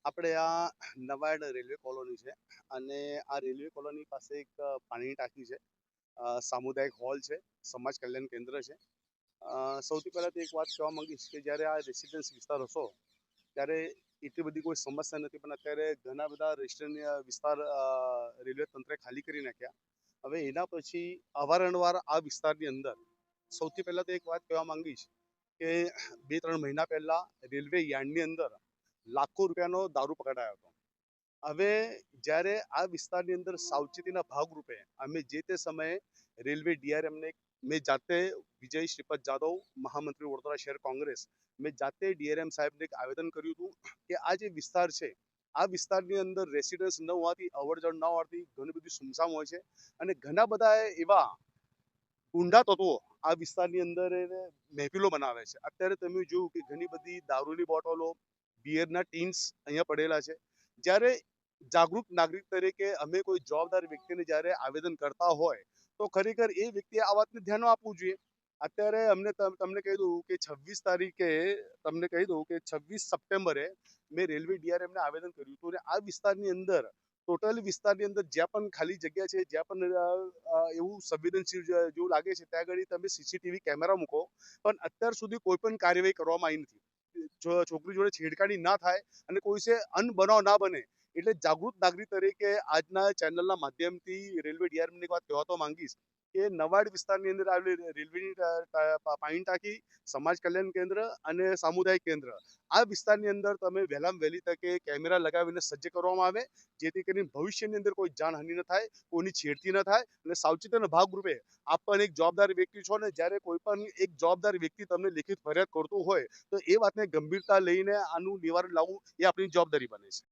આપણે આ નવાડ railway colony છે અને આ રેલવે કોલોની પાસે એક પાણીની ટાંકી છે, સામુદાયિક હોલ છે, સમાજ કલ્યાણ કેન્દ્ર છે. સૌથી પહેલાં તો એક વાત કહેવા માંગીશ કે જ્યારે આ રેસિડેન્સ વિસ્તાર હતો ત્યારે એટલી બધી કોઈ સમસ્યા નથી, પણ અત્યારે ઘણા બધા રેસિડેન્ટ વિસ્તાર રેલવે તંત્રે ખાલી કરી નાખ્યા. હવે એના પછી અવારનવાર આ વિસ્તારની અંદર સૌથી પહેલાં તો એક વાત કહેવા માંગીશ કે 2-3 મહિના પહેલાં રેલવે યાર્ડની અંદર લાખો રૂપિયાનો દારૂ પકડાયો હતો. હવે જ્યારે આ વિસ્તારની અંદર સાવચેતીના ભાગરૂપે અમે જે તે સમયે રેલવે ડીઆરએમને મેં જાતે વિજય શ્રીપદ જાદવ, મહામંત્રી વડોદરા શહેર કોંગ્રેસ, મેં જાતે ડીઆરએમ સાહેબને એક આવેદન કર્યું હતું કે આ જે વિસ્તાર છે આ વિસ્તારની અંદર રેસિડન્સ ન હોવાથી, અવરજવર ન હોવાથી ઘણી બધી સુમસામ હોય છે અને ઘણા બધા એવા ગુંડા તત્વો આ વિસ્તારની અંદર મહેફિલો બનાવે છે. અત્યારે તમે જોયું કે ઘણી બધી દારૂની બોટલો, બિયરના ટીન્સ અહીંયા પડેલા છે. જ્યારે જાગૃત નાગરિક તરીકે અમે કોઈ જવાબદાર વ્યક્તિને જ્યારે આવેદન કરતા હોય તો ખરેખર એ વ્યક્તિએ આ વાતને ધ્યાન આપવું જોઈએ. અત્યારે તમને કહી દઉં કે 26 તારીખે તમને કહી દઉં કે 26 સપ્ટેમ્બરે મેં રેલવે ડીઆરએમને આવેદન કર્યું હતું અને આ વિસ્તારની અંદર ટોટલ વિસ્તારની અંદર જ્યાં પણ ખાલી જગ્યા છે, જ્યાં પણ એવું સંવેદનશીલ જેવું લાગે છે ત્યાં આગળ તમે સીસીટીવી કેમેરા મૂકો, પણ અત્યાર સુધી કોઈ પણ કાર્યવાહી કરવામાં આવી નથી. છોકરી જોડે છેડખાની ના થાય અને કોઈ છે અનબનાવ ના બને એટલે જાગૃત નાગરિક તરીકે આજના ચેનલના માધ્યમથી રેલવે ડીઆરએમને એક વાત કહેવા તો માંગીશ કે નવાડ વિસ્તારની અંદર આવેલી રેલવેની પાણી ટાંકી, સમાજ કલ્યાણ કેન્દ્ર અને સામુદાયિક કેન્દ્ર, આ વિસ્તારની અંદર તમે વહેલામાં વહેલી તકે કેમેરા લગાવીને સજ્જ કરવામાં આવે, જેથી કરીને ભવિષ્યની અંદર કોઈ જાનહાનિ ન થાય, કોઈની છેડતી ન થાય અને સાવચેતીના ભાગરૂપે આપ પણ એક જવાબદાર વ્યક્તિ છો ને જ્યારે કોઈ પણ એક જવાબદાર વ્યક્તિ તમને લેખિત ફરિયાદ કરતું હોય તો એ વાતને ગંભીરતા લઈને આનું નિવારણ લાવવું એ આપણી જવાબદારી બને છે.